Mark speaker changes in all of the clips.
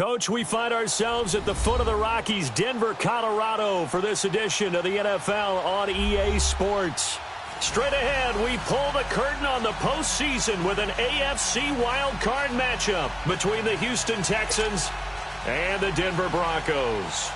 Speaker 1: Coach, we find ourselves at the foot of the Rockies, Denver, Colorado, for this edition of the NFL on EA Sports. Straight ahead, we pull the curtain on the postseason with an AFC wildcard matchup between the Houston Texans and the Denver Broncos.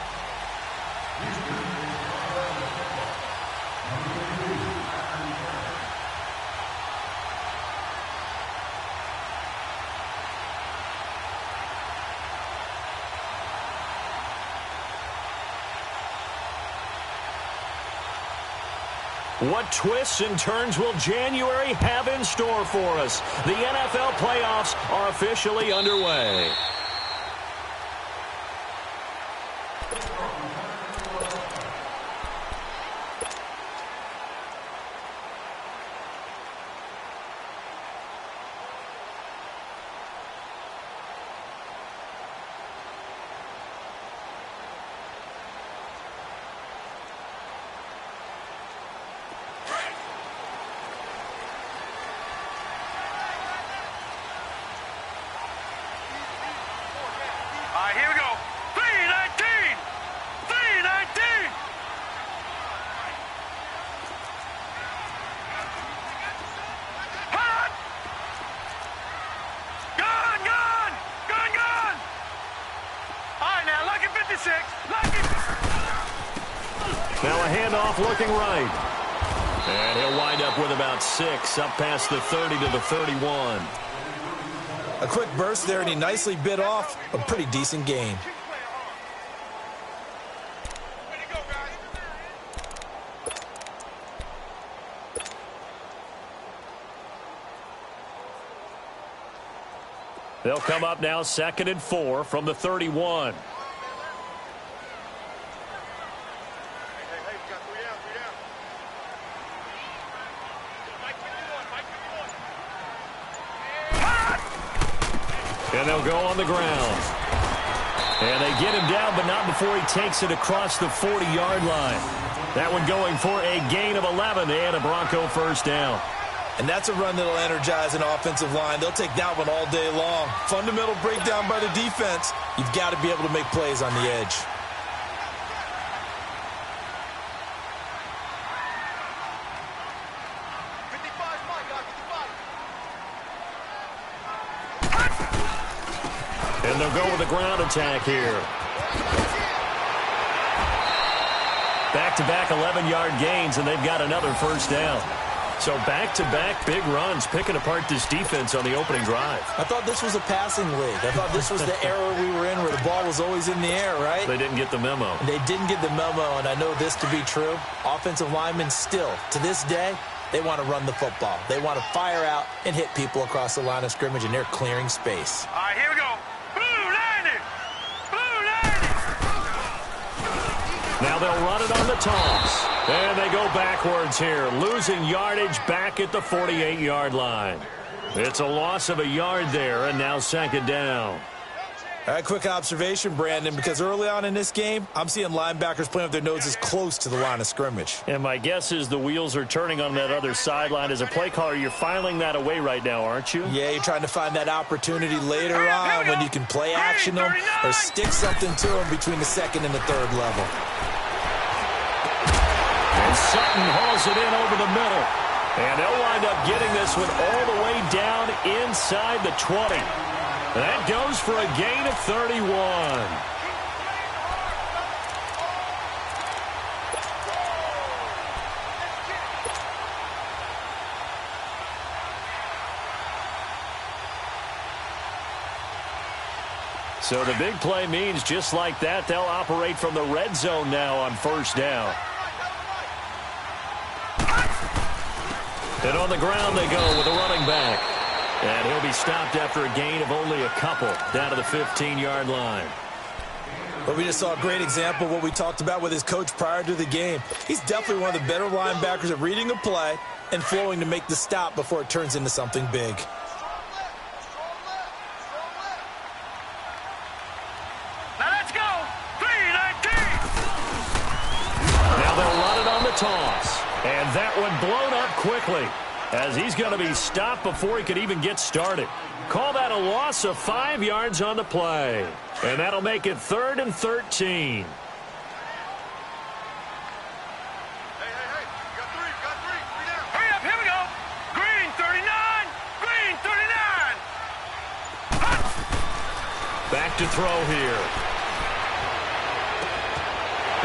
Speaker 1: What twists and turns will January have in store for us? The NFL playoffs are officially underway.
Speaker 2: Here we go. 319! 319! Hot! Gone, gone! Gone, gone! All right, now, lucky 56. Lucky.
Speaker 1: Now a handoff looking right. And he'll wind up with about 6, up past the 30 to the 31.
Speaker 3: A quick burst there, and he nicely bit off a pretty decent gain.
Speaker 1: They'll come up now 2nd and 4 from the 31. And they'll go on the ground. And they get him down, but not before he takes it across the 40-yard line. That one going for a gain of 11 and a Bronco first down.
Speaker 3: And that's a run that'll energize an offensive line. They'll take that one all day long. Fundamental breakdown by the defense. You've got to be able to make plays on the edge.
Speaker 1: And they'll go with a ground attack here. Back-to-back 11-yard gains, and they've got another first down. So back-to-back big runs, picking apart this defense on the opening drive.
Speaker 3: I thought this was a passing league. I thought this was the era we were in where the ball was always in the air, right?
Speaker 1: They didn't get the memo.
Speaker 3: They didn't get the memo, and I know this to be true. Offensive linemen still, to this day, they want to run the football. They want to fire out and hit people across the line of scrimmage, and they're clearing space.
Speaker 2: All right, here we go. Blue 90! Blue 90!
Speaker 1: Now they'll run it on the toss. And they go backwards here, losing yardage back at the 48-yard line. It's a loss of a yard there, and now 2nd down.
Speaker 3: All right, quick observation, Brandon, because early on in this game, I'm seeing linebackers playing with their noses close to the line of scrimmage.
Speaker 1: And my guess is the wheels are turning on that other sideline. As a play caller, you're filing that away right now, aren't you?
Speaker 3: Yeah, you're trying to find that opportunity later on when you can play action them or stick something to them between the 2nd and the 3rd level.
Speaker 1: And Sutton hauls it in over the middle. And they'll wind up getting this one all the way down inside the 20. That goes for a gain of 31. So the big play means just like that, they'll operate from the red zone now on first down. And on the ground they go with a running back. And he'll be stopped after a gain of only a couple down to the 15-yard line.
Speaker 3: But we just saw a great example of what we talked about with his coach prior to the game. He's definitely one of the better linebackers at reading a play and flowing to make the stop before it turns into something big.
Speaker 2: Now let's go. 319!
Speaker 1: Now they'll run it on the toss. And that one blown up quickly. as he's going to be stopped before he could even get started. Call that a loss of 5 yards on the play. And that'll make it 3rd and 13. Back to throw here.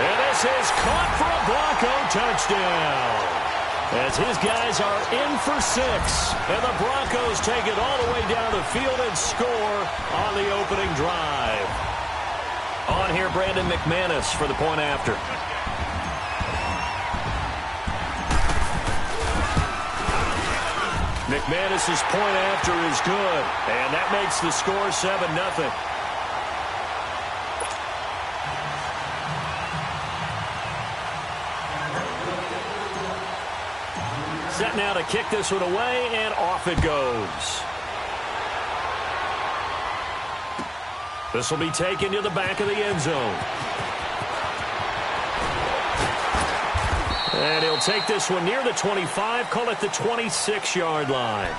Speaker 1: And this is caught for a Bronco touchdown. As his guys are in for 6. And the Broncos take it all the way down the field and score on the opening drive. On here, Brandon McManus for the point after. McManus's point after is good. And that makes the score 7-0. Set now to kick this one away, and off it goes. This will be taken to the back of the end zone. And he'll take this one near the 25, call it the 26-yard line.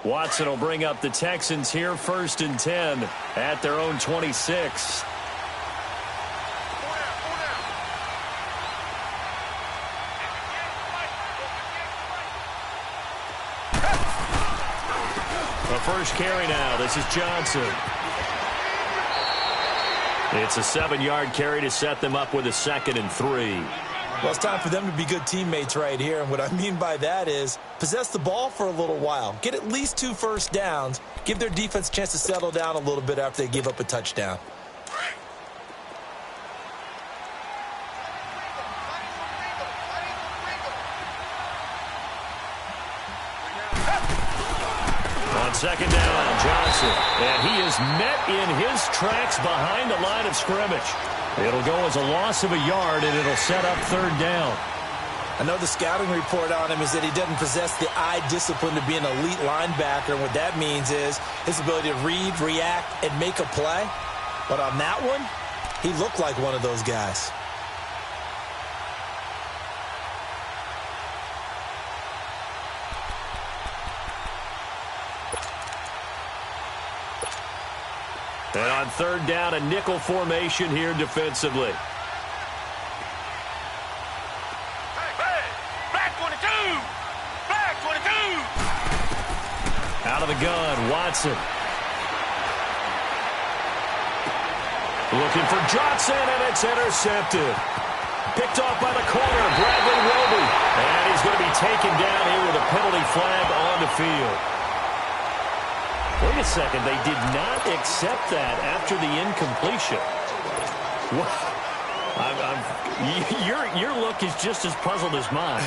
Speaker 1: Watson will bring up the Texans here, 1st and 10 at their own 26. The first carry now. This is Johnson. It's a 7-yard carry to set them up with a 2nd and 3.
Speaker 3: Well, it's time for them to be good teammates right here. And what I mean by that is possess the ball for a little while. Get at least 2 first downs. Give their defense a chance to settle down a little bit after they give up a touchdown.
Speaker 1: On 2nd down, Johnson. And he is met in his tracks behind the line of scrimmage. It'll go as a loss of a yard, and it'll set up 3rd down.
Speaker 3: I know the scouting report on him is that he doesn't possess the eye discipline to be an elite linebacker. And what that means is his ability to read, react, and make a play. But on that one, he looked like one of those guys.
Speaker 1: And on 3rd down, a nickel formation here defensively.
Speaker 2: Back 22! Back 22!
Speaker 1: Out of the gun, Watson. Looking for Johnson, and it's intercepted. Picked off by the corner, Bradley Roby. And he's going to be taken down here with a penalty flag on the field. Wait a second, they did not accept that after the incompletion. Your look is just as puzzled as mine.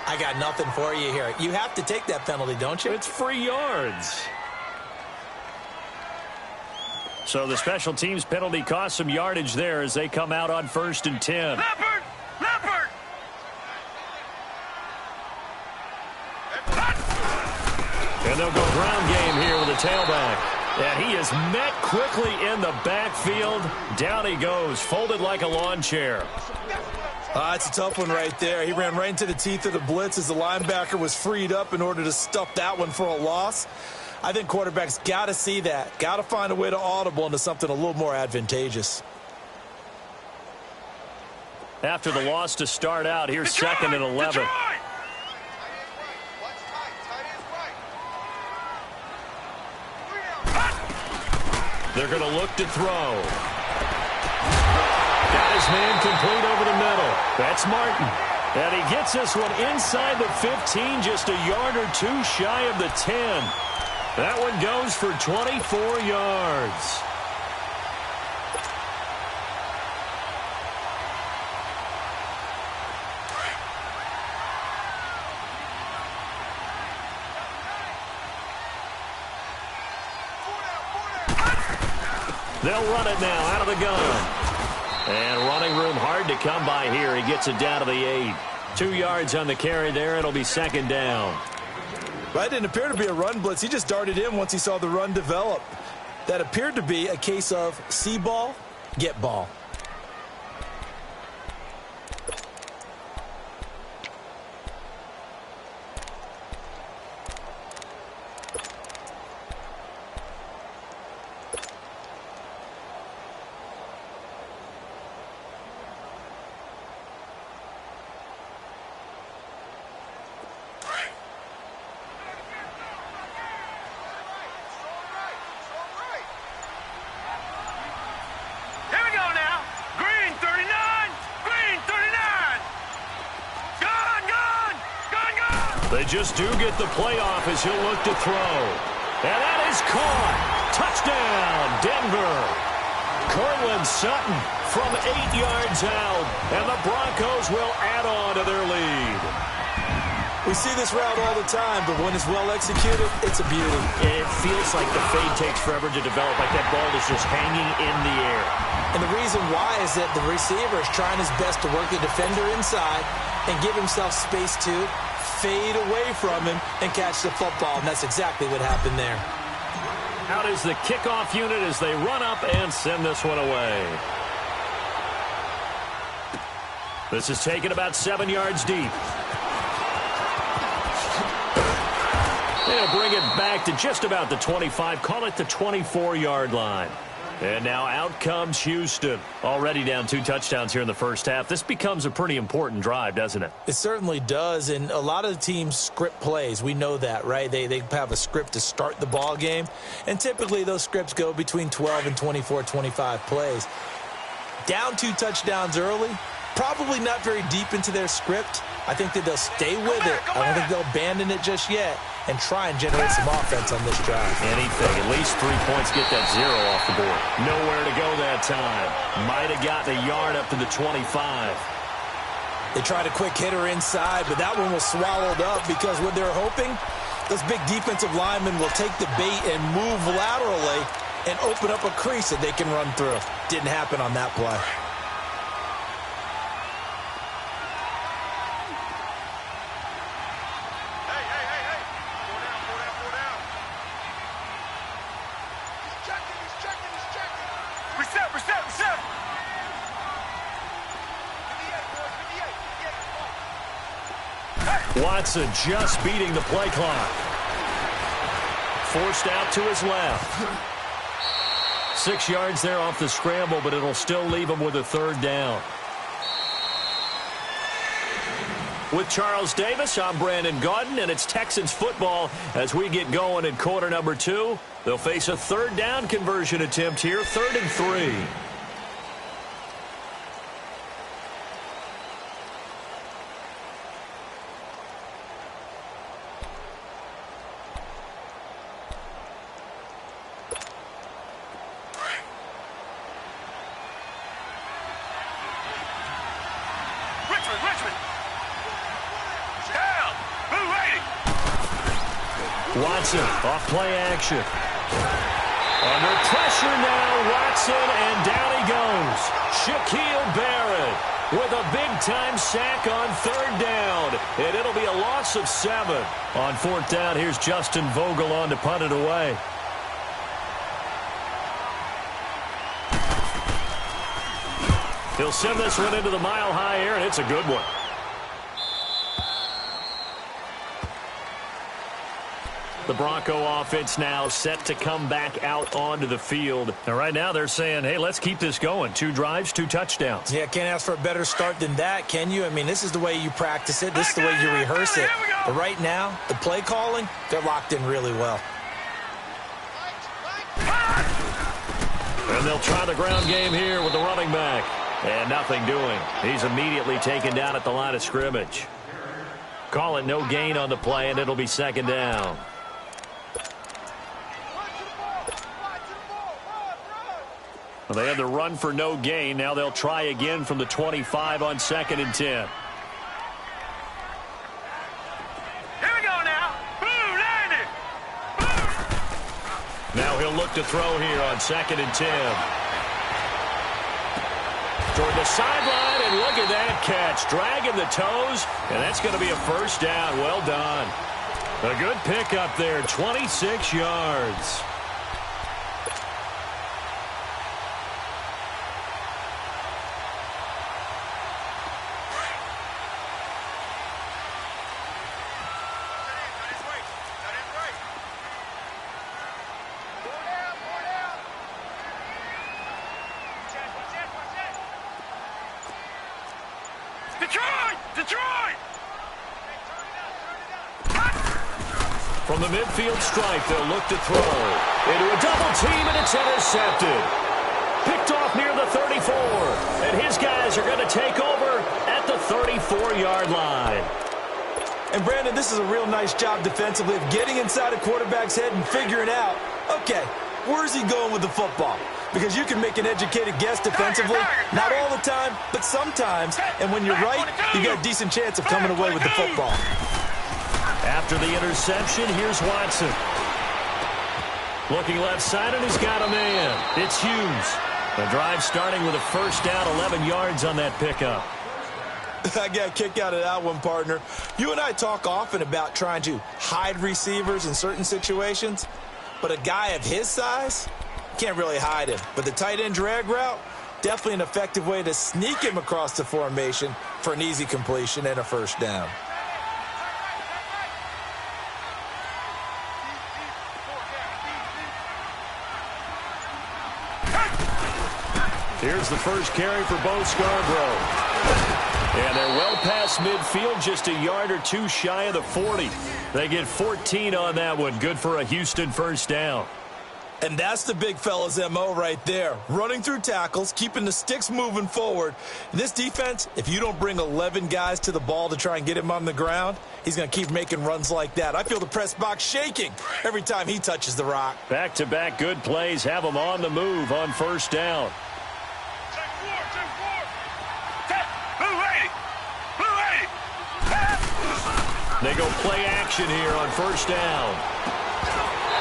Speaker 3: I got nothing for you here. You have to take that penalty, don't you?
Speaker 1: It's free yards. So the special teams penalty cost some yardage there as they come out on 1st and 10.
Speaker 2: Leopard! Leopard!
Speaker 1: And they'll go ground game here with a tailback. And he is met quickly in the backfield. Down he goes, folded like a lawn chair.
Speaker 3: It's a tough one right there. He ran right into the teeth of the blitz as the linebacker was freed up in order to stuff that one for a loss. I think quarterbacks got to see that. Got to find a way to audible into something a little more advantageous.
Speaker 1: After the loss to start out, here's 2nd and 11. They're going to look to throw. Got his man complete over the middle. That's Martin. And he gets this one inside the 15, just a yard or 2 shy of the 10. That one goes for 24 yards. They'll run it now out of the gun. And running room hard to come by here. He gets it down to the 8. 2 yards on the carry there. It'll be second down.
Speaker 3: That didn't appear to be a run blitz. He just darted in once he saw the run develop. That appeared to be a case of see ball, get ball.
Speaker 1: They just do get the playoff as he'll look to throw. And that is caught. Touchdown, Denver. Cortland Sutton from 8 yards out. And the Broncos will add on to their lead.
Speaker 3: We see this route all the time, but when it's well executed, it's a beauty.
Speaker 1: It feels like the fade takes forever to develop, like that ball is just hanging in the air.
Speaker 3: And the reason why is that the receiver is trying his best to work the defender inside and give himself space to fade away from him and catch the football, and that's exactly what happened there.
Speaker 1: Out is the kickoff unit as they run up and send this one away. This is taken about 7 yards deep. They'll bring it back to just about the 25, call it the 24-yard line. And now out comes Houston. Already down 2 touchdowns here in the first half. This becomes a pretty important drive, doesn't it?
Speaker 3: It certainly does, and a lot of the teams script plays. We know that, right? They have a script to start the ball game, and typically those scripts go between 12 and 24, 25 plays. Down 2 touchdowns early, probably not very deep into their script. I think that they'll stay with it. I don't think they'll abandon it just yet and try and generate some offense on this drive.
Speaker 1: Anything. At least 3 points, get that 0 off the board. Nowhere to go that time. Might have gotten a yard up to the 25.
Speaker 3: They tried a quick hitter inside, but that one was swallowed up because what they're hoping, those big defensive linemen will take the bait and move laterally and open up a crease that they can run through. Didn't happen on that play.
Speaker 1: Watson just beating the play clock. Forced out to his left. 6 yards there off the scramble, but it'll still leave him with a 3rd down. With Charles Davis, I'm Brandon Gaudin, and it's Texans football as we get going in quarter number 2. They'll face a 3rd down conversion attempt here, 3rd and 3. Watson off play action. Under pressure now, Watson, and down he goes. Shaquille Barrett with a big-time sack on 3rd down. And it'll be a loss of 7. On 4th down, here's Justin Vogel on to punt it away. He'll send this one into the mile-high air, and it's a good one. The Bronco offense now set to come back out onto the field. And right now they're saying, hey, let's keep this going. 2 drives, 2 touchdowns.
Speaker 3: Yeah, can't ask for a better start than that, can you? I mean, this is the way you practice it. This is the way you rehearse it. But right now, the play calling, they're locked in really well.
Speaker 1: And they'll try the ground game here with the running back. And nothing doing. He's immediately taken down at the line of scrimmage. Call it no gain on the play, and it'll be 2nd down. Well, they had the run for no gain. Now they'll try again from the 25 on 2nd and 10.
Speaker 2: Here we go now. Boom, landed. Boom.
Speaker 1: Now he'll look to throw here on 2nd and 10. toward the sideline, and look at that catch. Dragging the toes, and that's going to be a first down. Well done. A good pickup there, 26 yards.
Speaker 2: Detroit!
Speaker 1: From the midfield stripe, they'll look to throw. Into a double team, and it's intercepted. Picked off near the 34. And his guys are going to take over at the 34-yard line.
Speaker 3: And, Brandon, this is a real nice job defensively of getting inside a quarterback's head and figuring out, okay, where's he going with the football? Because you can make an educated guess defensively, not all the time, but sometimes. And when you're right, you got a decent chance of coming away with the football.
Speaker 1: After the interception, here's Watson. Looking left side, and he's got a man. It's Hughes. The drive starting with a first down, 11 yards on that pickup.
Speaker 3: I got a kick out of that one, partner. You and I talk often about trying to hide receivers in certain situations, but a guy of his size can't really hide him. But the tight end drag route, definitely an effective way to sneak him across the formation for an easy completion and a first down.
Speaker 1: Here's the first carry for Bo Scarborough. And they're well past midfield, just a yard or two shy of the 40. They get 14 on that one. Good for a Houston first down.
Speaker 3: And that's the big fella's MO right there. Running through tackles, keeping the sticks moving forward. This defense, if you don't bring 11 guys to the ball to try and get him on the ground, he's going to keep making runs like that. I feel the press box shaking every time he touches the rock.
Speaker 1: Back-to-back good plays have him on the move on first down. They go play action here on first down.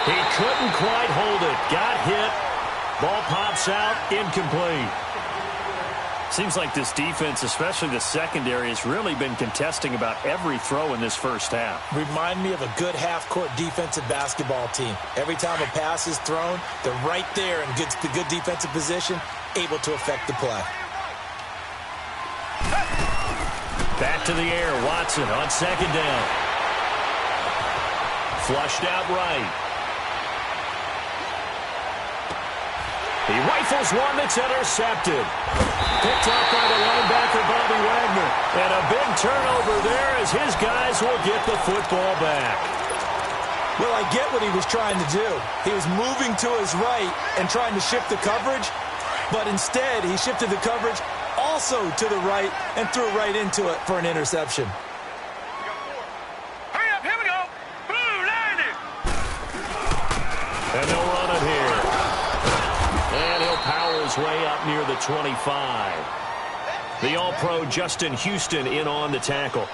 Speaker 1: He couldn't quite hold it. Got hit. Ball pops out. Incomplete. Seems like this defense, especially the secondary, has really been contesting about every throw in this first half.
Speaker 3: Remind me of a good half-court defensive basketball team. Every time a pass is thrown, they're right there in good defensive position, able to affect the play.
Speaker 1: Back to the air. Watson on second down. Flushed out right. He rifles one that's intercepted. Picked up by the linebacker, Bobby Wagner. And a big turnover there as his guys will get the football back.
Speaker 3: Well, I get what he was trying to do. He was moving to his right and trying to shift the coverage, but instead he shifted the coverage also to the right and threw right into it for an interception.
Speaker 2: Hurry up, here we go. Blue, landing.
Speaker 1: And they'll run it here. And he'll power his way up near the 25. The All-Pro Justin Houston in on the tackle.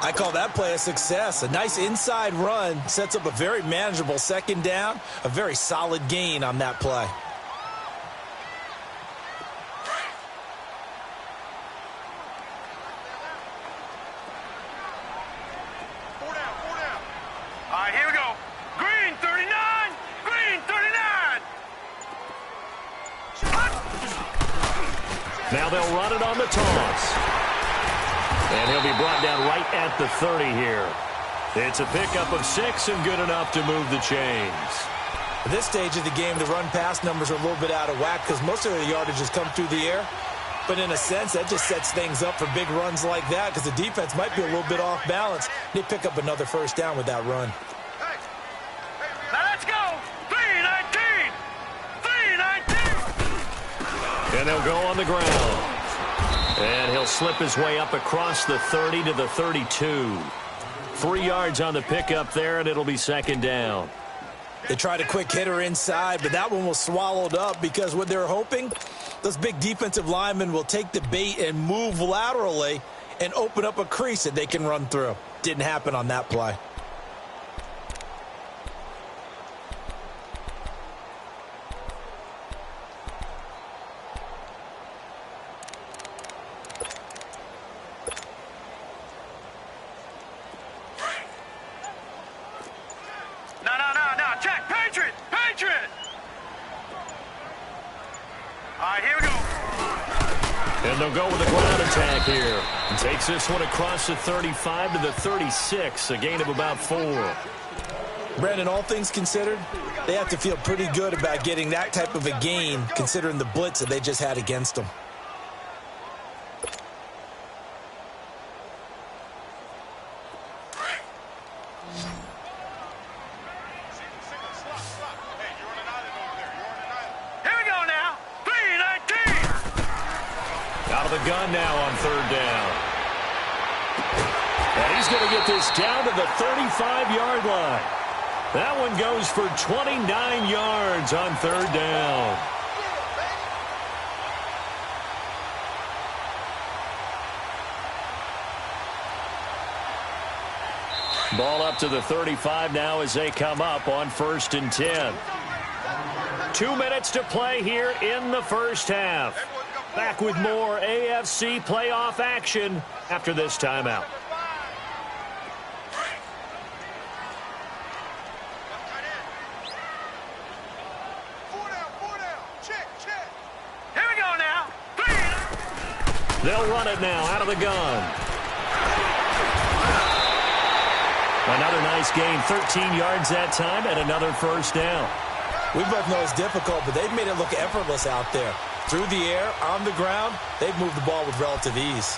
Speaker 3: I call that play a success. A nice inside run sets up a very manageable second down, a very solid gain on that play.
Speaker 2: All right, here we go. Green 39. Green 39.
Speaker 1: Now they'll run it on the toss. And he'll be brought down right at the 30 here. It's a pickup of 6 and good enough to move the chains.
Speaker 3: At this stage of the game, the run-pass numbers are a little bit out of whack because most of the yardage has come through the air. But in a sense, that just sets things up for big runs like that because the defense might be a little bit off balance. They pick up another first down with that run.
Speaker 2: Now let's go. 319. 319.
Speaker 1: And they'll go on the ground. And he'll slip his way up across the 30 to the 32. 3 yards on the pickup there, and it'll be second down.
Speaker 3: They tried a quick hitter inside, but that one was swallowed up because what they're hoping, those big defensive linemen will take the bait and move laterally and open up a crease that they can run through. Didn't happen on that play.
Speaker 2: right, here we go.
Speaker 1: And they'll go with the ground attack here. And takes this one across the 35 to the 36, a gain of about 4.
Speaker 3: Brandon, all things considered, they have to feel pretty good about getting that type of a gain, considering the blitz that they just had against them.
Speaker 2: Here we go now. 3-19.
Speaker 1: Out of the gun now on 3rd down. And he's going to get this down to the 35-yard line. That one goes for 29 yards on 3rd down. Ball up to the 35 now as they come up on 1st and 10. 2 minutes to play here in the first half. Back with more AFC playoff action after this timeout. They'll run it now out of the gun. Another nice gain, 13 yards that time, and another 1st down.
Speaker 3: We both know it's difficult, but they've made it look effortless out there. Through the air, on the ground, they've moved the ball with relative ease.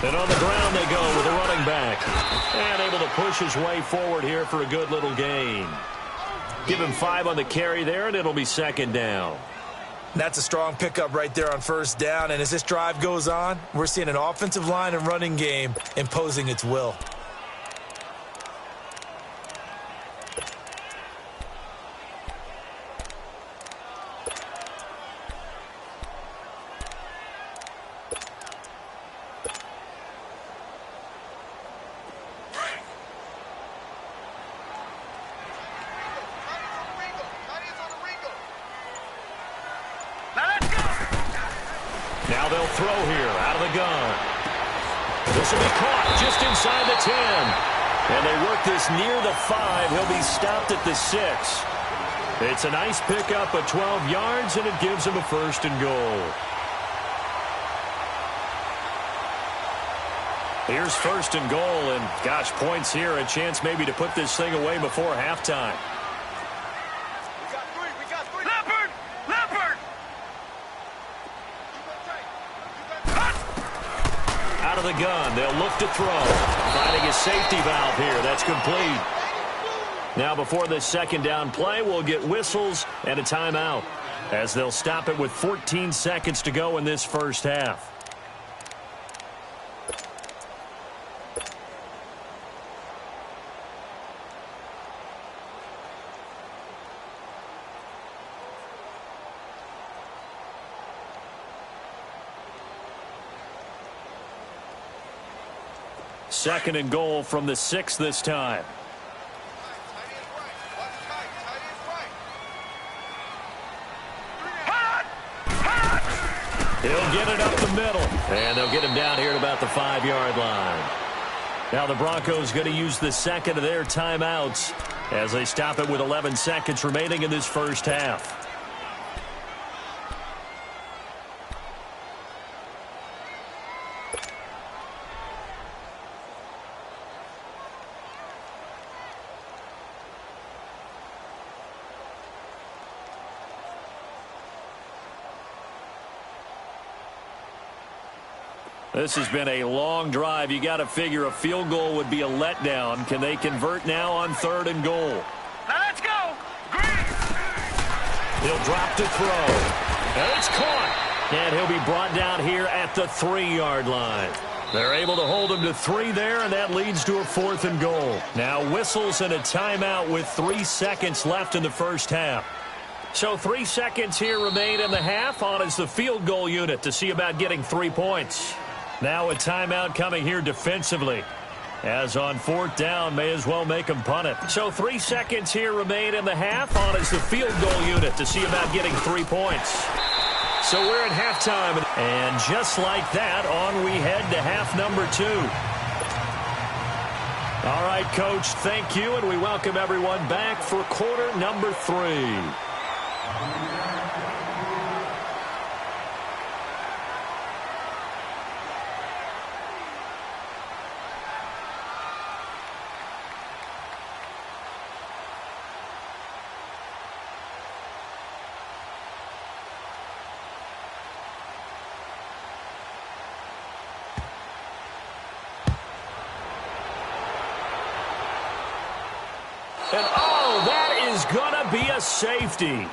Speaker 1: And on the ground they go with a running back. And able to push his way forward here for a good little gain. Give him 5 on the carry there, and it'll be 2nd down.
Speaker 3: That's a strong pickup right there on 1st down. And as this drive goes on, we're seeing an offensive line and running game imposing its will.
Speaker 1: Now they'll throw here out of the gun. This will be caught just inside the 10. And they work this near the 5. He'll be stopped at the 6. It's a nice pickup of 12 yards, and it gives him a 1st and goal. Here's 1st and goal, and gosh, points here, a chance maybe to put this thing away before halftime. Out of the gun, they'll look to throw. Finding a safety valve here. That's complete. Now before this 2nd down play, we'll get whistles and a timeout as they'll stop it with 14 seconds to go in this first half. Second and goal from the 6 this time. He'll get it up the middle. And they'll get him down here at about the 5-yard line. Now the Broncos going to use the second of their timeouts as they stop it with 11 seconds remaining in this first half. This has been a long drive. You got to figure a field goal would be a letdown. Can they convert now on 3rd and goal?
Speaker 2: Now let's go. Green.
Speaker 1: He'll drop to throw. And it's caught. And he'll be brought down here at the 3-yard line. They're able to hold him to 3 there, and that leads to a 4th and goal. Now whistles and a timeout with 3 seconds left in the first half. So 3 seconds here remain in the half. On is the field goal unit to see about getting 3 points. Now a timeout coming here defensively. As on 4th down, may as well make them punt it. So 3 seconds here remain in the half. On is the field goal unit to see about getting 3 points. So we're at halftime. And just like that, on we head to half number 2. All right, Coach, thank you, and we welcome everyone back for quarter number 3. And, oh, that is going to be a safety.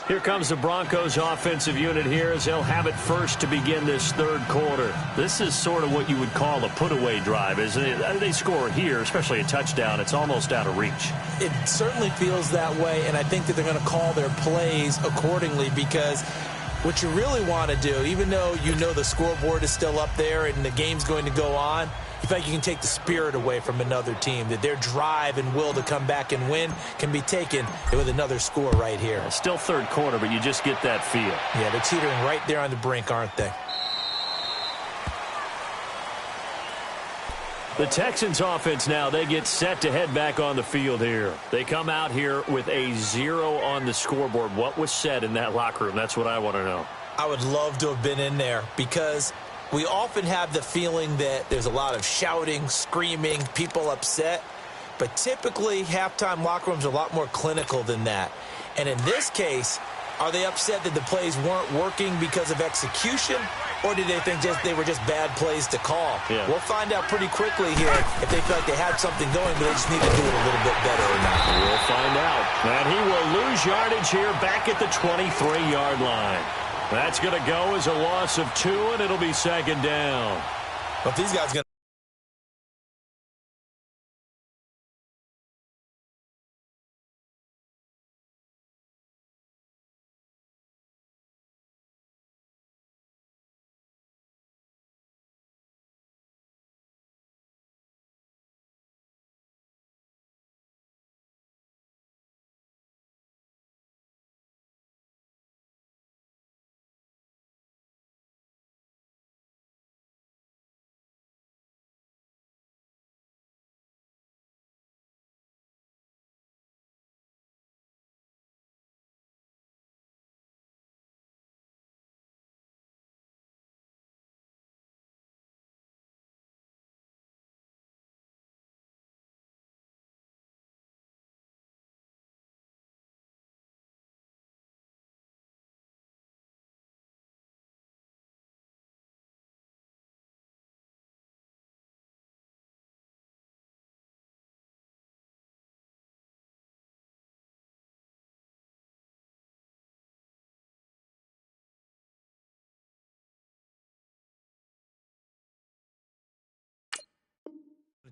Speaker 1: Here comes the Broncos offensive unit here as they'll have it first to begin this 3rd quarter. This is sort of what you would call a put-away drive, isn't it? They score here, especially a touchdown. It's almost out of reach.
Speaker 3: It certainly feels that way, and I think that they're going to call their plays accordingly because what you really want to do, even though you know the scoreboard is still up there and the game's going to go on, you feel like you can take the spirit away from another team, that their drive and will to come back and win can be taken with another score right here.
Speaker 1: It's still 3rd quarter, but you just get that feel.
Speaker 3: Yeah, they're teetering right there on the brink, aren't they?
Speaker 1: The Texans offense now, they get set to head back on the field here. They come out here with a 0 on the scoreboard. What was said in that locker room? That's what I want to know.
Speaker 3: I would love to have been in there because we often have the feeling that there's a lot of shouting, screaming, people upset. But typically, halftime locker rooms are a lot more clinical than that. And in this case, are they upset that the plays weren't working because of execution? Or did they think they were just bad plays to call?
Speaker 1: Yeah.
Speaker 3: We'll find out pretty quickly here if they feel like they had something going, but they just need to do it a little bit better or not.
Speaker 1: We'll find out. And he will lose yardage here back at the 23-yard line. That's going to go as a loss of 2, and it'll be 2nd down.
Speaker 3: But these guys going to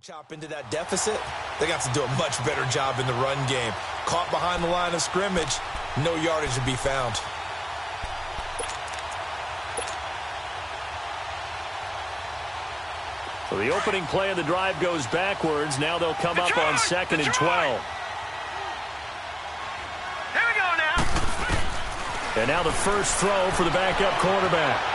Speaker 3: chop into that deficit. They got to do a much better job in the run game. Caught behind the line of scrimmage, no yardage to be found.
Speaker 1: So the opening play of the drive goes backwards. Now they'll come up on 2nd and 12.
Speaker 2: Here we go now.
Speaker 1: And now the first throw for the backup quarterback.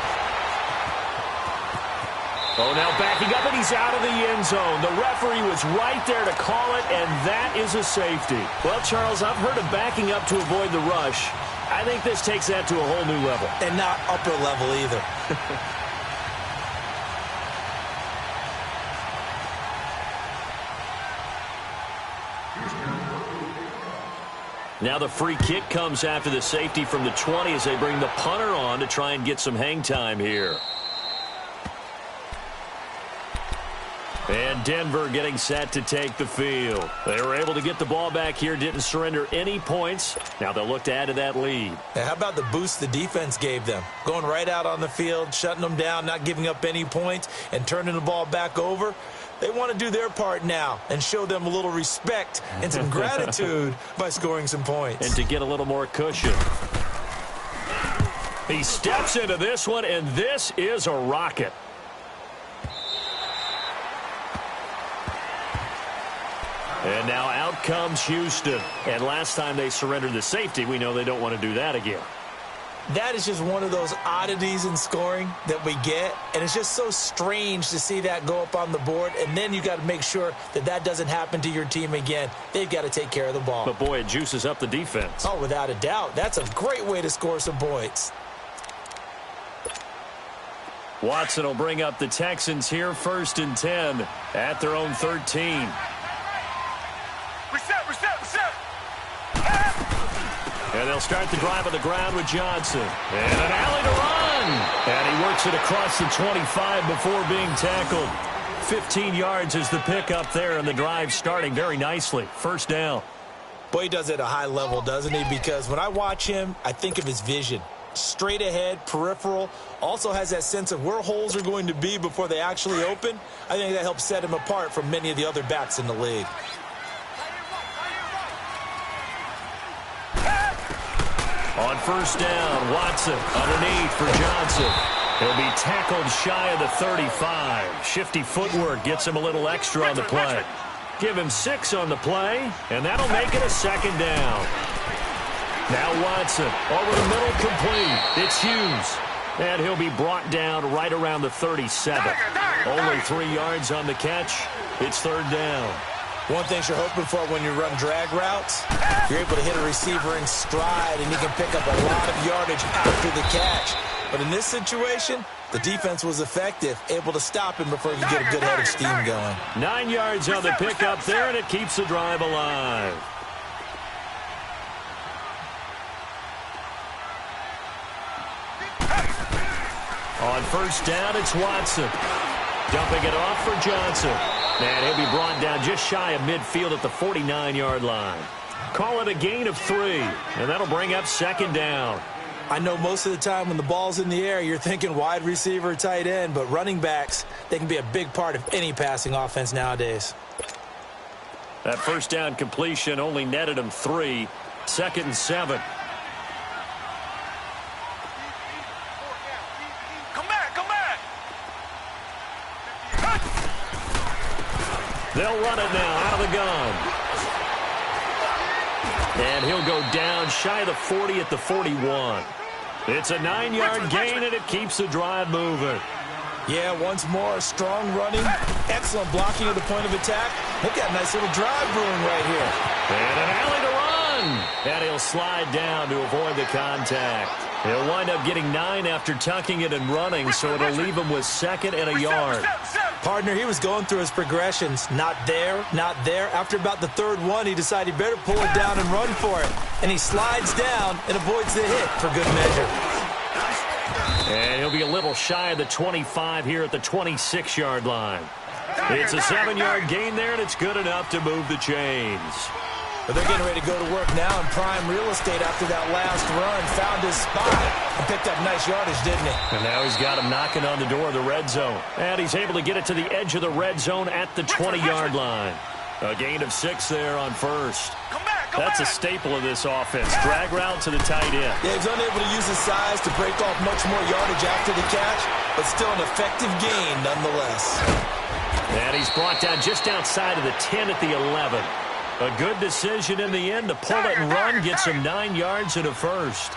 Speaker 1: Oh, now backing up, and he's out of the end zone. The referee was right there to call it, and that is a safety. Well, Charles, I've heard of backing up to avoid the rush. I think this takes that to a whole new level.
Speaker 3: And not upper level either.
Speaker 1: Now the free kick comes after the safety from the 20 as they bring the punter on to try and get some hang time here. And Denver getting set to take the field. They were able to get the ball back here, didn't surrender any points. Now they'll look to add to that lead.
Speaker 3: Now, how about the boost the defense gave them? Going right out on the field, shutting them down, not giving up any points, and turning the ball back over. They want to do their part now and show them a little respect and some gratitude by scoring some points.
Speaker 1: And to get a little more cushion. He steps into this one, and this is a rocket. And now out comes Houston. And last time they surrendered the safety, we know they don't want to do that again.
Speaker 3: That is just one of those oddities in scoring that we get. And it's just so strange to see that go up on the board. And then you got to make sure that that doesn't happen to your team again. They've got to take care of the ball.
Speaker 1: But, boy, it juices up the defense.
Speaker 3: Oh, without a doubt. That's a great way to score some points.
Speaker 1: Watson will bring up the Texans here 1st and 10 at their own 13.
Speaker 2: Reset.
Speaker 1: And they'll start the drive on the ground with Johnson. And an alley to run. And he works it across the 25 before being tackled. 15 yards is the pickup there, and the drive starting very nicely. 1st down.
Speaker 3: Boy, he does it at a high level, doesn't he? Because when I watch him, I think of his vision. Straight ahead, peripheral, also has that sense of where holes are going to be before they actually open. I think that helps set him apart from many of the other backs in the league.
Speaker 1: On 1st down, Watson underneath for Johnson. He'll be tackled shy of the 35. Shifty footwork gets him a little extra on the play. Give him 6 on the play, and that'll make it a 2nd down. Now Watson over the middle, complete. It's Hughes. And he'll be brought down right around the 37. Only 3 yards on the catch. It's 3rd down.
Speaker 3: One thing you're hoping for when you run drag routes, you're able to hit a receiver in stride, and you can pick up a lot of yardage after the catch. But in this situation, the defense was effective, able to stop him before he could get a good head of steam going.
Speaker 1: 9 yards on the pickup there, and it keeps the drive alive. On 1st down, it's Watson. Dumping it off for Johnson. And he'll be brought down just shy of midfield at the 49-yard line. Call it a gain of 3, and that'll bring up 2nd down.
Speaker 3: I know most of the time when the ball's in the air, you're thinking wide receiver, tight end, but running backs, they can be a big part of any passing offense nowadays.
Speaker 1: That 1st down completion only netted him 3. 2nd and 7. They'll run it now out of the gun. And he'll go down shy of the 40 at the 41. It's a 9-yard gain, and it keeps the drive moving.
Speaker 3: Yeah, once more, strong running, excellent blocking at the point of attack. Look at a nice little drive brewing right here.
Speaker 1: And an alley to run. And he'll slide down to avoid the contact. He'll wind up getting 9 after tucking it and running, so it'll leave him with 2nd and a yard.
Speaker 3: Partner, he was going through his progressions. Not there, not there. After about the 3rd one, he decided he better pull it down and run for it. And he slides down and avoids the hit for good measure.
Speaker 1: And he'll be a little shy of the 25 here at the 26-yard line. It's a 7-yard gain there, and it's good enough to move the chains.
Speaker 3: But they're getting ready to go to work now in prime real estate after that last run. Found his spot and picked up nice yardage, didn't he?
Speaker 1: And now he's got him knocking on the door of the red zone. And he's able to get it to the edge of the red zone at the 20-yard line. A gain of 6 there on 1st. That's a staple of this offense. Drag route to the tight end.
Speaker 3: Yeah, he's unable to use his size to break off much more yardage after the catch, but still an effective gain nonetheless.
Speaker 1: And he's brought down just outside of the 10 at the 11. A good decision in the end to pull it and run, gets him 9 yards and a 1st.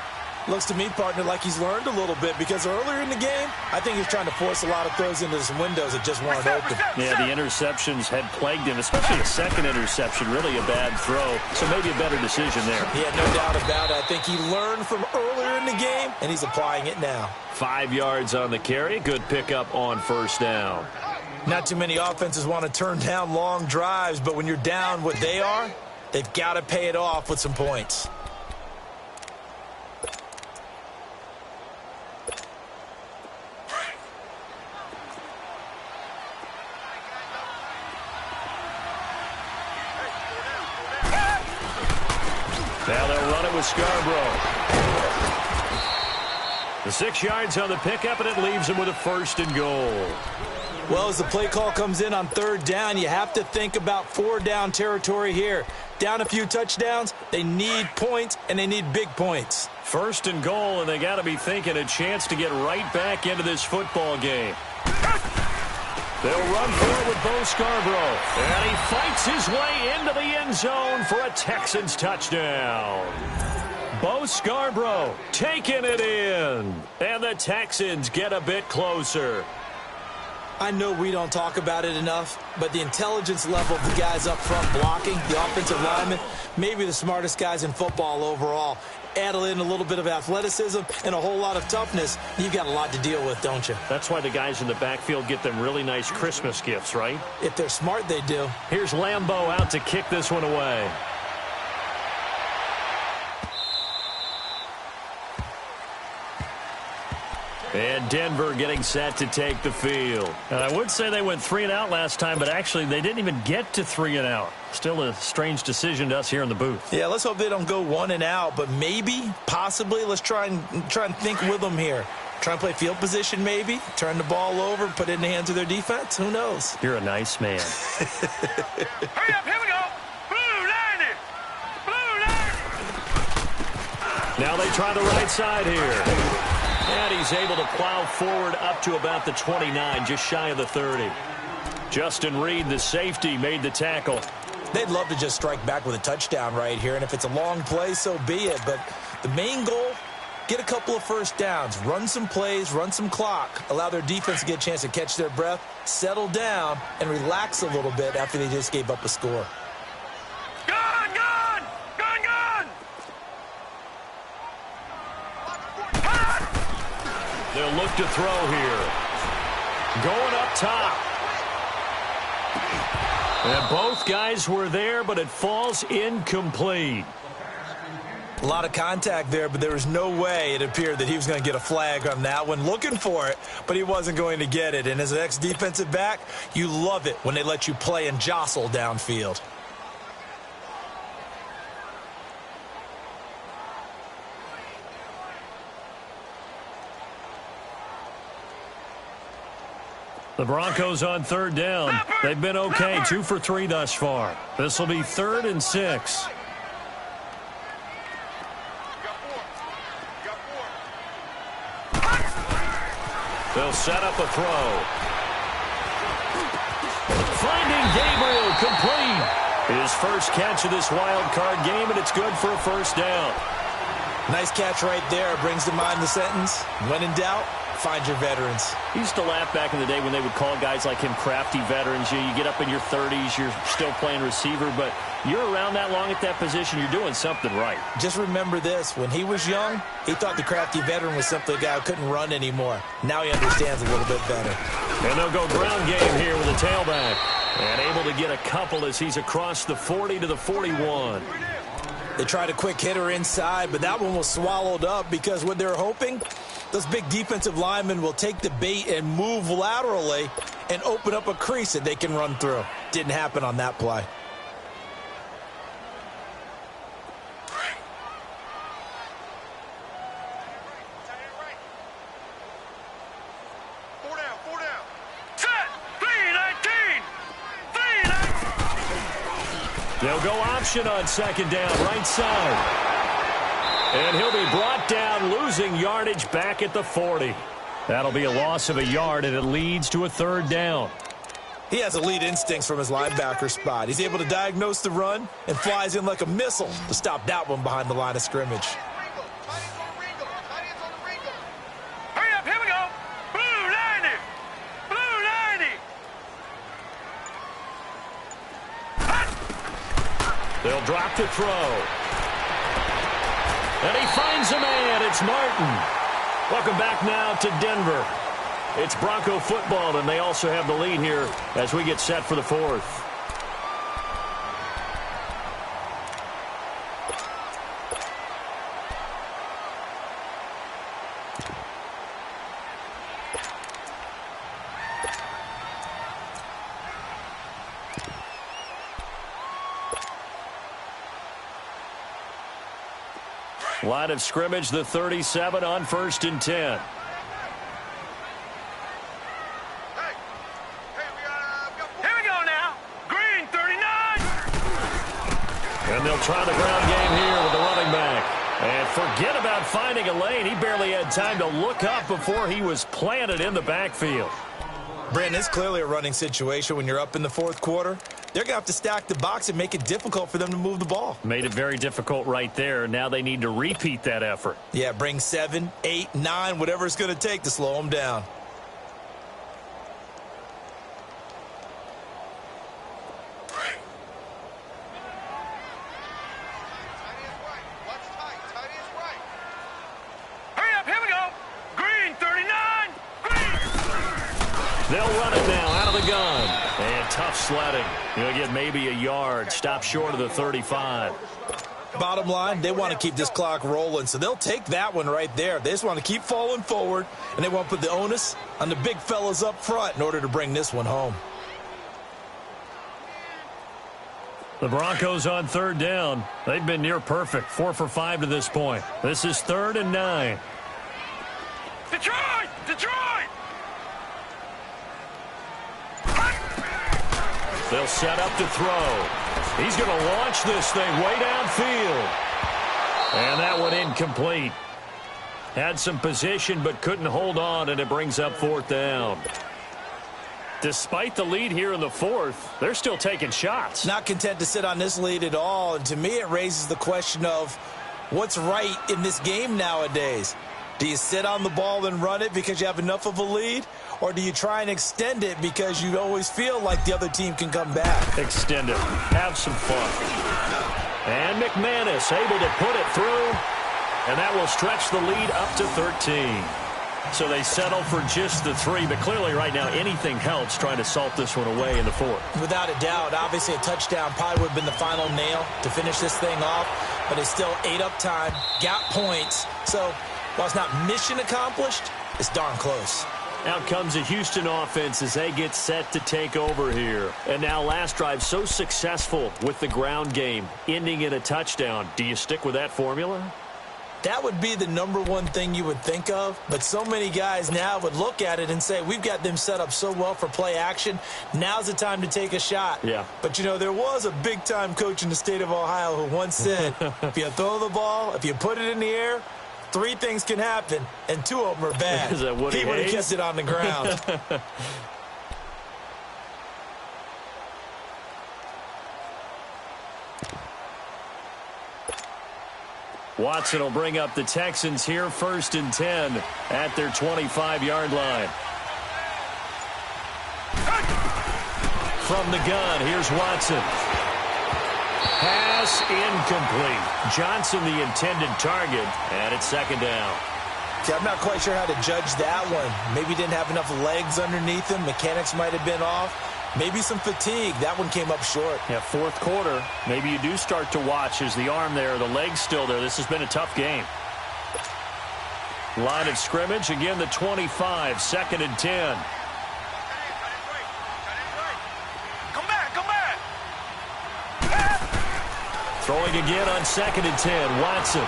Speaker 3: Looks to me, partner, like he's learned a little bit, because earlier in the game, I think he's trying to force a lot of throws into some windows that just weren't open.
Speaker 1: Yeah, the interceptions had plagued him, especially a 2nd interception, really a bad throw. So maybe a better decision there.
Speaker 3: Yeah, no doubt about it. I think he learned from earlier in the game, and he's applying it now.
Speaker 1: 5 yards on the carry. Good pickup on 1st down.
Speaker 3: Not too many offenses want to turn down long drives, but when you're down what they are, they've got to pay it off with some points.
Speaker 1: Now they'll run it with Scarborough. The 6 yards on the pickup, and it leaves him with a 1st and goal.
Speaker 3: Well, as the play call comes in on third down, you have to think about four-down territory here. Down a few touchdowns, they need points, and they need big points.
Speaker 1: First and goal, and they got to be thinking a chance to get right back into this football game. They'll run forward with Bo Scarborough, and he fights his way into the end zone for a Texans touchdown. Bo Scarborough taking it in, and the Texans get a bit closer.
Speaker 3: I know we don't talk about it enough, but the intelligence level of the guys up front blocking, the offensive linemen, maybe the smartest guys in football overall. Add in a little bit of athleticism and a whole lot of toughness, you've got a lot to deal with, don't you?
Speaker 1: That's why the guys in the backfield get them really nice Christmas gifts, right?
Speaker 3: If they're smart, they do.
Speaker 1: Here's Lambeau out to kick this one away. And Denver getting set to take the field. And I would say they went 3 and out last time, but actually they didn't even get to 3 and out. Still a strange decision to us here in the booth.
Speaker 3: Yeah, let's hope they don't go 1 and out, but maybe, possibly, let's try and think with them here. Try and play field position maybe, turn the ball over, put it in the hands of their defense. Who knows?
Speaker 1: You're a nice man.
Speaker 2: Hurry up, here we go. Blue 90. Blue 90.
Speaker 1: Now they try the right side here. And he's able to plow forward up to about the 29, just shy of the 30. Justin Reed, the safety, made the tackle.
Speaker 3: They'd love to just strike back with a touchdown right here, and if it's a long play, so be it. But the main goal, get a couple of first downs, run some plays, run some clock, allow their defense to get a chance to catch their breath, settle down, and relax a little bit after they just gave up a score.
Speaker 2: Gun, gun! Gun, gun!
Speaker 1: They'll look to throw here. Going up top. And both guys were there, but it falls incomplete.
Speaker 3: A lot of contact there, but there was no way it appeared that he was going to get a flag on that one. Looking for it, but he wasn't going to get it. And as an ex-defensive back, you love it when they let you play and jostle downfield.
Speaker 1: The Broncos on third down. They've been okay, 2 for 3 thus far. This will be 3rd and 6. They'll set up a throw. Finding Gabriel complete. His first catch of this wild card game, and it's good for a first down.
Speaker 3: Nice catch right there. Brings to mind the sentence, when in doubt, find your veterans.
Speaker 1: He used to laugh back in the day when they would call guys like him crafty veterans. You get up in your 30s, you're still playing receiver, but you're around that long at that position, you're doing something right.
Speaker 3: Just remember this. When he was young, he thought the crafty veteran was simply a guy who couldn't run anymore. Now he understands a little bit better.
Speaker 1: And they'll go ground game here with a tailback. And able to get a couple as he's across the 40 to the 41.
Speaker 3: They tried a quick hitter inside, but that one was swallowed up because what they're hoping, those big defensive linemen will take the bait and move laterally and open up a crease that they can run through. Didn't happen on that play.
Speaker 2: Four down. Set! 3-19! 3-19!
Speaker 1: They'll go option on second down, right side. And he'll be brought down, losing yardage back at the 40. That'll be a loss of a yard, and it leads to a 3rd down.
Speaker 3: He has elite instincts from his linebacker spot. He's able to diagnose the run and flies in like a missile to stop that one behind the line of scrimmage.
Speaker 2: Hurry up, here we go! Blue 90! Blue 90!
Speaker 1: They'll drop to throw. And he finds a man. It's Martin. Welcome back now to Denver. It's Bronco football, and they also have the lead here as we get set for the 4th. Line of scrimmage, the 37 on 1st and 10. they'll try the ground game here with the running back. And forget about finding a lane. He barely had time to look up before he was planted in the backfield.
Speaker 3: Brandon, it's clearly a running situation when you're up in the fourth quarter. They're going to have to stack the box and make it difficult for them to move the ball.
Speaker 1: Made it very difficult right there. Now they need to repeat that effort.
Speaker 3: Yeah, bring 7, 8, 9, whatever it's going to take to slow them down.
Speaker 1: They'll run it now out of the gun. And tough sledding. He'll get maybe a yard. Stop short of the 35.
Speaker 3: Bottom line, they want to keep this clock rolling, so they'll take that one right there. They just want to keep falling forward, and they want to put the onus on the big fellas up front in order to bring this one home.
Speaker 1: The Broncos on third down. They've been near perfect. 4 for 5 to this point. This is 3rd and 9.
Speaker 2: Detroit! Detroit!
Speaker 1: They'll set up to throw. He's going to launch this thing way downfield. And that one incomplete. Had some position but couldn't hold on, and it brings up 4th down. Despite the lead here in the 4th, they're still taking shots.
Speaker 3: Not content to sit on this lead at all, and to me it raises the question of what's right in this game nowadays. Do you sit on the ball and run it because you have enough of a lead? Or do you try and extend it because you always feel like the other team can come back?
Speaker 1: Extend it. Have some fun. And McManus able to put it through. And that will stretch the lead up to 13. So they settle for just the 3. But clearly right now anything helps trying to salt this one away in the 4th.
Speaker 3: Without a doubt. Obviously a touchdown probably would have been the final nail to finish this thing off. But it's still ate up time. Got points. So while it's not mission accomplished, it's darn close.
Speaker 1: Out comes the Houston offense as they get set to take over here. And now last drive so successful with the ground game, ending in a touchdown. Do you stick with that formula?
Speaker 3: That would be the number one thing you would think of. But so many guys now would look at it and say, we've got them set up so well for play action. Now's the time to take a shot.
Speaker 1: Yeah.
Speaker 3: But, you know, there was a big-time coach in the state of Ohio who once said, if you throw the ball, if you put it in the air, 3 things can happen, and 2 of them are bad.
Speaker 1: Is that what
Speaker 3: he would have kept it on the ground.
Speaker 1: Watson will bring up the Texans here 1st and 10 at their 25-yard line. From the gun, here's Watson. Pass incomplete. Johnson the intended target, and it's 2nd down.
Speaker 3: See, I'm not quite sure how to judge that one. Maybe didn't have enough legs underneath him. Mechanics might have been off. Maybe some fatigue. That one came up short.
Speaker 1: Yeah, 4th quarter. Maybe you do start to watch as the arm there, the leg's still there. This has been a tough game. Line of scrimmage, again the 25, 2nd and 10. Throwing again on 2nd and 10. Watson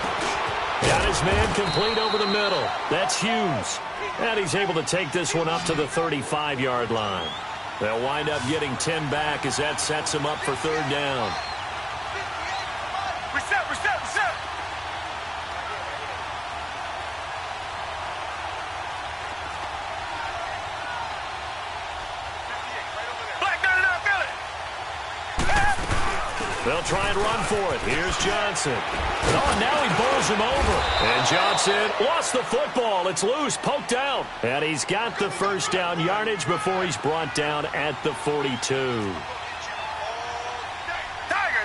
Speaker 1: got his man complete over the middle. That's Hughes. And he's able to take this one up to the 35-yard line. They'll wind up getting 10 back as that sets him up for 3rd down.
Speaker 2: Reset.
Speaker 1: They'll try and run for it. Here's Johnson. Oh, now he bowls him over. And Johnson lost the football. It's loose, poked out. And he's got the 1st down yardage before he's brought down at the 42.
Speaker 2: Tiger.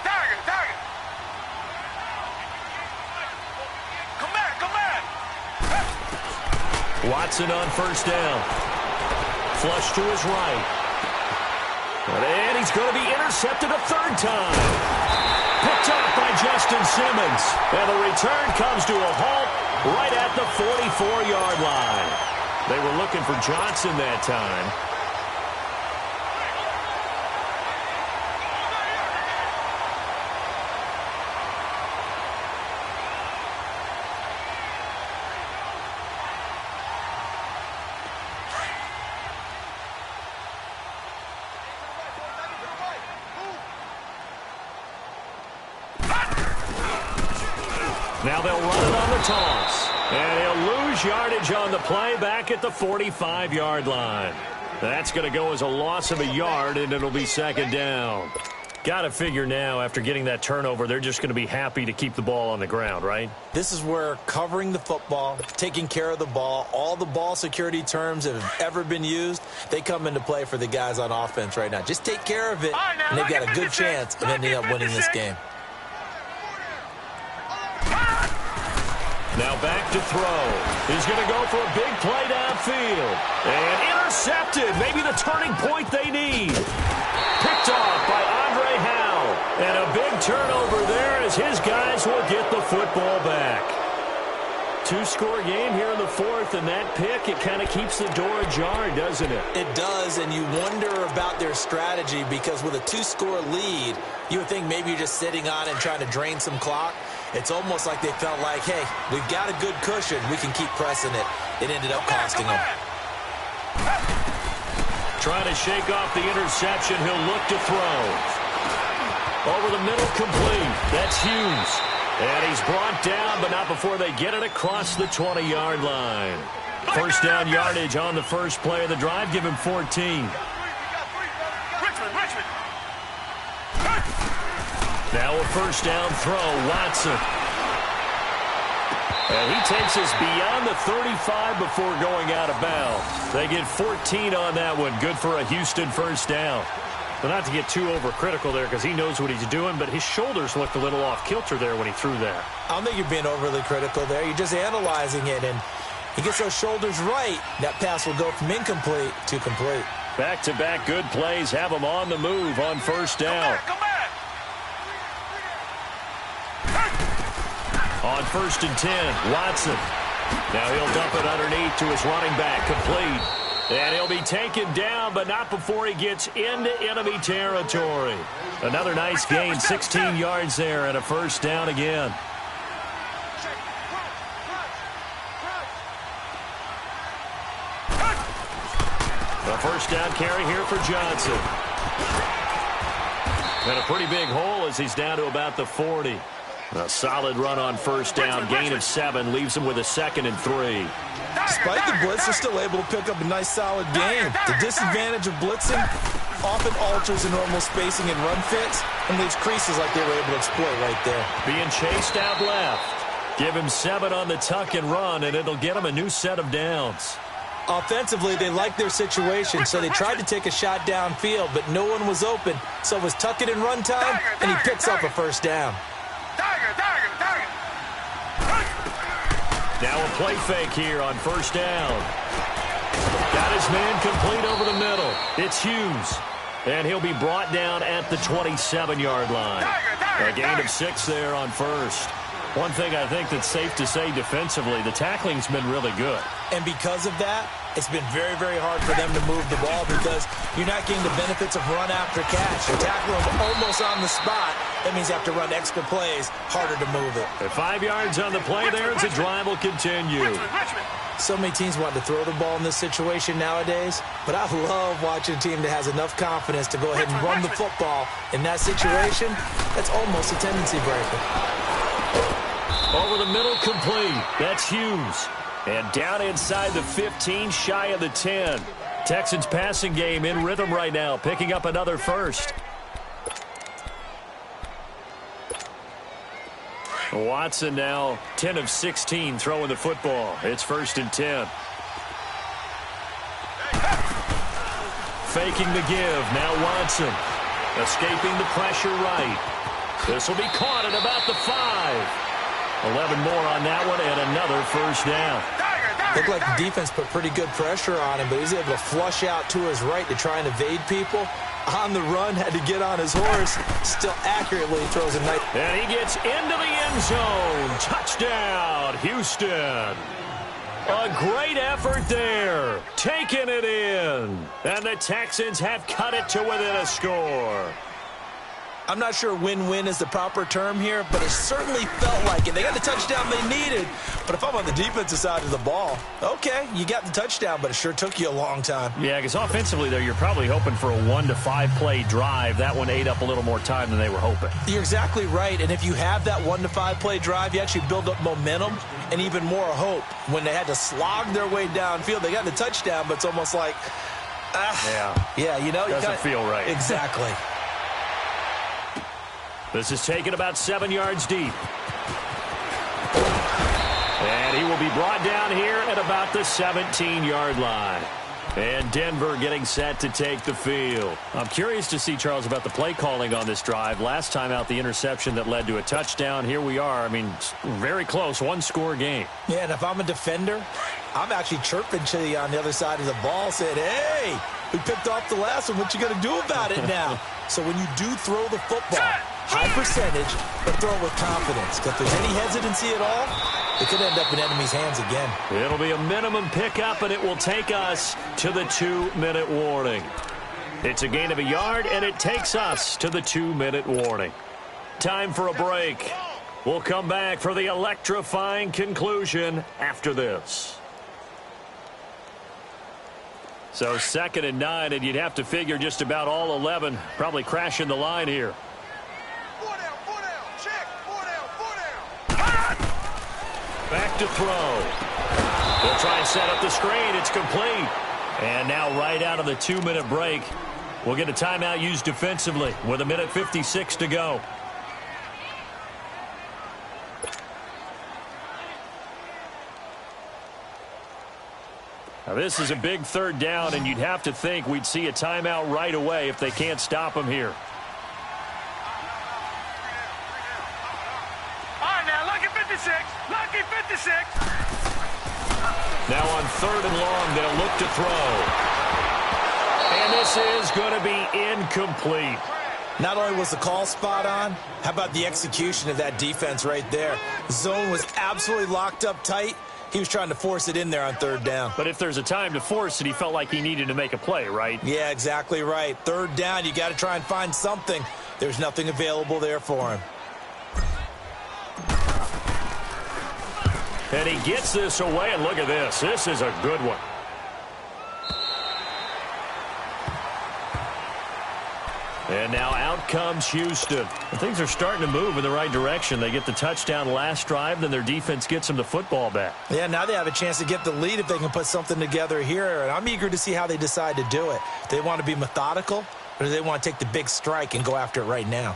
Speaker 2: Come back.
Speaker 1: Watson on 1st down. Flush to his right. And he's going to be intercepted a 3rd time. Picked up by Justin Simmons. And the return comes to a halt right at the 44-yard line. They were looking for Johnson that time. Now they'll run it on the toss. And he'll lose yardage on the play back at the 45-yard line. That's going to go as a loss of a yard, and it'll be second down. Got to figure now, after getting that turnover, they're just going to be happy to keep the ball on the ground, right?
Speaker 3: This is where covering the football, taking care of the ball, all the ball security terms that have ever been used, they come into play for the guys on offense right now. Just take care of it, and they've got a good chance of ending up winning this game.
Speaker 1: Now back to throw. He's going to go for a big play downfield. And intercepted. Maybe the turning point they need. Picked off by Andre Howe. And a big turnover there as his guys will get the football back. Two-score game here in the fourth, and that pick, it kind of keeps the door ajar, doesn't it?
Speaker 3: It does, and you wonder about their strategy because with a two-score lead, you would think maybe you're just sitting on it and trying to drain some clock. It's almost like they felt like, hey, we've got a good cushion. We can keep pressing it. It ended up costing them.
Speaker 1: Trying to shake off the interception. He'll look to throw. Over the middle, complete. That's Hughes. And he's brought down, but not before they get it across the 20-yard line. First down yardage on the first play of the drive. Give him 14. Now a first down throw, Watson. And he takes us beyond the 35 before going out of bounds. They get 14 on that one. Good for a Houston first down. But not to get too overcritical there because he knows what he's doing, but his shoulders looked a little off kilter there when he threw that.
Speaker 3: I don't think you're being overly critical there. You're just analyzing it, and he gets those shoulders right. That pass will go from incomplete to complete.
Speaker 1: Back-to-back good plays have him on the move on first down.
Speaker 2: Come back.
Speaker 1: On first and 10, Watson. Now he'll dump it underneath to his running back, complete. And he'll be taken down, but not before he gets into enemy territory. Another nice gain, 16 yards there, and a first down again. A first down carry here for Johnson. And a pretty big hole as he's down to about the 40. A solid run on first down, gain of 7, leaves him with a second and 3.
Speaker 3: Despite the blitz, they're still able to pick up a nice, solid gain. The disadvantage of blitzing often alters the normal spacing and run fits and leaves creases like they were able to exploit right there.
Speaker 1: Being chased out left. Give him 7 on the tuck and run, and it'll get him a new set of downs.
Speaker 3: Offensively, they liked their situation, so they tried to take a shot downfield, but no one was open. So it was tuck it and run time, and he picks up a first down.
Speaker 1: Now a play fake here on first down. Got his man complete over the middle. It's Hughes. And he'll be brought down at the 27-yard line. A gain of 6 there on first. One thing I think that's safe to say defensively, the tackling's been really good.
Speaker 3: And because of that, it's been very, very hard for them to move the ball because you're not getting the benefits of run after catch. You're tackling them almost on the spot. That means you have to run extra plays, harder to move it.
Speaker 1: At 5 yards on the play there, as the drive will continue.
Speaker 3: So many teams want to throw the ball in this situation nowadays, but I love watching a team that has enough confidence to go ahead and run the football. In that situation, that's almost a tendency breaker.
Speaker 1: Over the middle, complete. That's Hughes. And down inside the 15, shy of the 10. Texans passing game in rhythm right now, picking up another first. Watson now 10 of 16 throwing the football. It's first and 10. Faking the give. Now Watson. Escaping the pressure right. This will be caught at about the 5. 11 more on that one and another first down.
Speaker 3: Looked like the defense put pretty good pressure on him, but he was able to flush out to his right to try and evade people. On the run, had to get on his horse. Still accurately throws a nice.
Speaker 1: And he gets into the end zone. Touchdown, Houston. A great effort there. Taking it in. And the Texans have cut it to within a score.
Speaker 3: I'm not sure win-win is the proper term here, but it certainly felt like it. They got the touchdown they needed, but if I'm on the defensive side of the ball, okay, you got the touchdown, but it sure took you a long time.
Speaker 1: Yeah, because offensively, though, you're probably hoping for a 1 to 5 play drive. That one ate up a little more time than they were hoping.
Speaker 3: You're exactly right, and if you have that 1 to 5 play drive, you actually build up momentum and even more hope. When they had to slog their way downfield, they got the touchdown, but it's almost like, yeah, you know.
Speaker 1: Doesn't feel right.
Speaker 3: Exactly.
Speaker 1: This is taken about 7 yards deep. And he will be brought down here at about the 17-yard line. And Denver getting set to take the field. I'm curious to see, Charles, about the play calling on this drive. Last time out, the interception that led to a touchdown. Here we are. I mean, very close, one-score game.
Speaker 3: Yeah, and if I'm a defender, I'm actually chirping to you on the other side of the ball, saying, hey, we picked off the last one. What you going to do about it now? So when you do throw the football, high percentage, but throw it with confidence. If there's any hesitancy at all, it could end up in enemy's hands again.
Speaker 1: It'll be a minimum pickup, and it will take us to the 2-minute warning. It's a gain of a yard, and it takes us to the 2-minute warning. Time for a break. We'll come back for the electrifying conclusion after this. So 2nd and 9, and you'd have to figure just about all 11 probably crashing the line here. Back to throw. They'll try and set up the screen. It's complete. And now right out of the 2-minute break, we'll get a timeout used defensively with 1:56 to go. Now this is a big 3rd down, and you'd have to think we'd see a timeout right away if they can't stop him here.
Speaker 2: Lucky 56.
Speaker 1: Now on 3rd and long, they'll look to throw. And this is going to be incomplete.
Speaker 3: Not only was the call spot on, how about the execution of that defense right there? The zone was absolutely locked up tight. He was trying to force it in there on 3rd down.
Speaker 1: But if there's a time to force it, he felt like he needed to make a play, right?
Speaker 3: Yeah, exactly right. 3rd down, you got to try and find something. There's nothing available there for him.
Speaker 1: And he gets this away, and look at this. This is a good one. And now out comes Houston. And things are starting to move in the right direction. They get the touchdown last drive, then their defense gets them the football back.
Speaker 3: Yeah, now they have a chance to get the lead if they can put something together here. And I'm eager to see how they decide to do it. Do they want to be methodical, or do they want to take the big strike and go after it right now?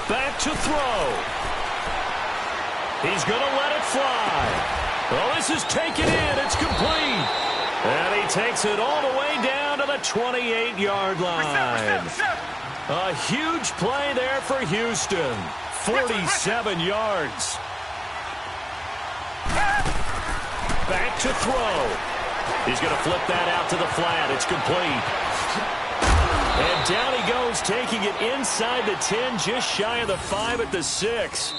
Speaker 1: Back to throw. He's going to let it fly. Well, this is taken in. It's complete. And he takes it all the way down to the 28-yard line. A huge play there for Houston. 47 yards. Back to throw. He's going to flip that out to the flat. It's complete. And down he goes, taking it inside the 10, just shy of the 5 at the 6.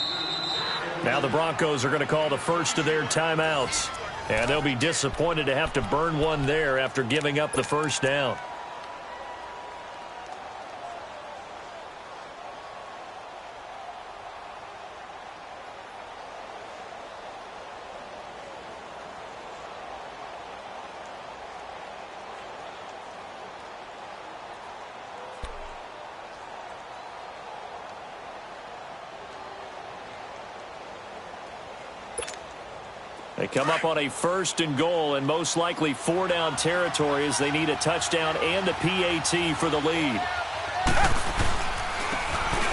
Speaker 1: Now the Broncos are going to call the first of their timeouts. And they'll be disappointed to have to burn one there after giving up the first down. They come up on a 1st and goal, and most likely 4-down territory as they need a touchdown and a PAT for the lead.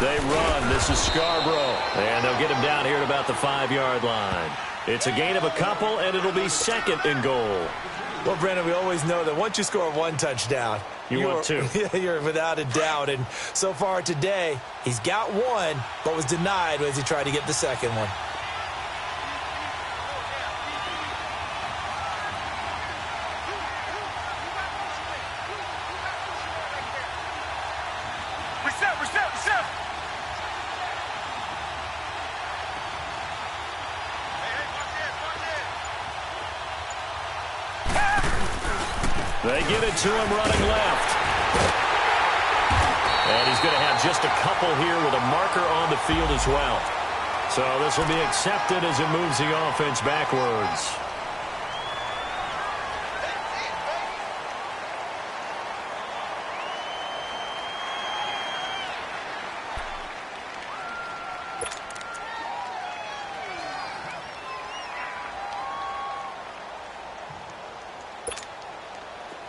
Speaker 1: They run. This is Scarborough. And they'll get him down here at about the 5-yard line. It's a gain of a couple, and it'll be 2nd and goal.
Speaker 3: Well, Brandon, we always know that once you score one touchdown,
Speaker 1: you want two.
Speaker 3: You're without a doubt. And so far today, he's got one, but was denied as he tried to get the second one.
Speaker 1: They give it to him running left. And he's going to have just a couple here with a marker on the field as well. So this will be accepted as it moves the offense backwards.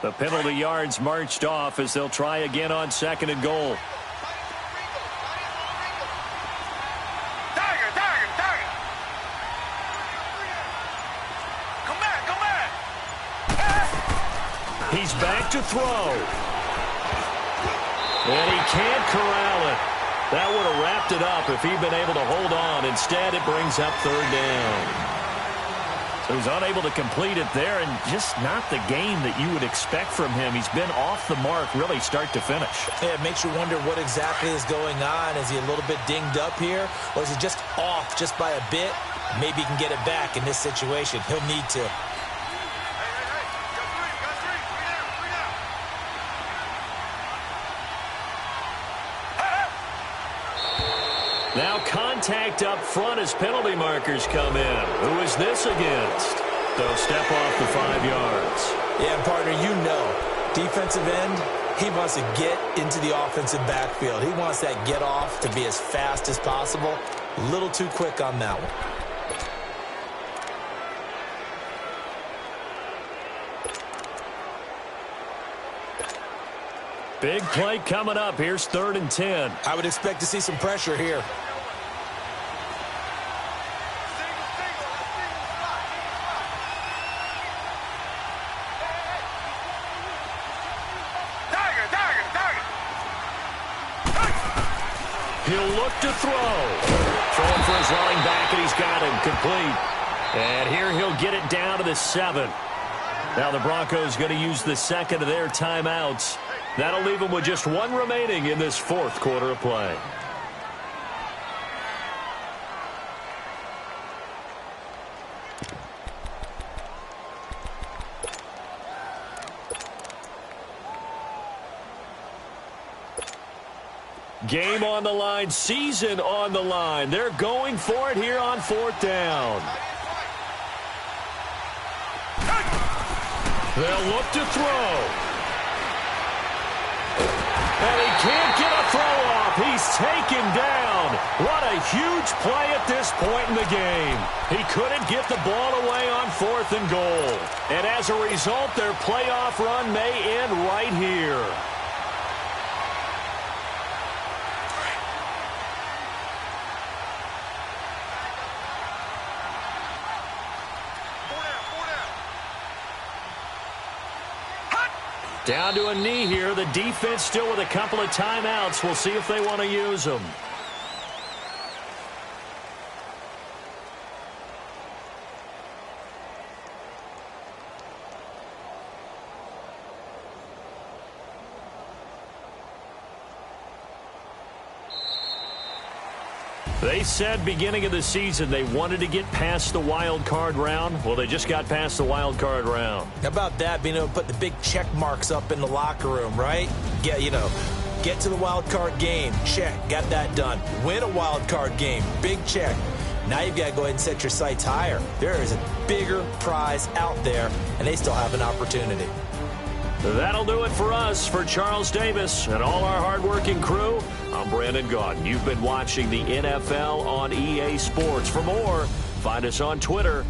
Speaker 1: The penalty yards marched off as they'll try again on 2nd and goal.
Speaker 2: Come back.
Speaker 1: He's back to throw. And he can't corral it. That would have wrapped it up if he'd been able to hold on. Instead, it brings up 3rd down. So he's unable to complete it there, and just not the game that you would expect from him. He's been off the mark really start to finish.
Speaker 3: Yeah, it makes you wonder what exactly is going on. Is he a little bit dinged up here, or is he just off just by a bit? Maybe he can get it back in this situation. He'll need to.
Speaker 1: Now contact up front as penalty markers come in. Who is this against? They'll step off the 5 yards.
Speaker 3: Yeah, partner, you know, defensive end, he wants to get into the offensive backfield. He wants that get off to be as fast as possible. A little too quick on that one.
Speaker 1: Big play coming up. Here's 3rd and 10.
Speaker 3: I would expect to see some pressure here.
Speaker 1: He'll look to throw. Throwing for his running back, and he's got him complete. And here he'll get it down to the 7. Now the Broncos going to use the 2nd of their timeouts. That'll leave them with just 1 remaining in this 4th quarter of play. Game on the line, season on the line. They're going for it here on 4th down. They'll look to throw. And he can't get a throw off. He's taken down. What a huge play at this point in the game. He couldn't get the ball away on 4th and goal. And as a result, their playoff run may end right here. Down to a knee here. The defense still with a couple of timeouts. We'll see if they want to use them. They said beginning of the season they wanted to get past the wild card round. Well, they just got past the wild card round.
Speaker 3: How about that, being able to put the big check marks up in the locker room, right? Get to the wild card game. Check. Got that done. Win a wild card game. Big check. Now you've got to go ahead and set your sights higher. There is a bigger prize out there, and they still have an opportunity.
Speaker 1: That'll do it for us. For Charles Davis and all our hardworking crew, I'm Brandon Gaudin. You've been watching the NFL on EA Sports. For more, find us on Twitter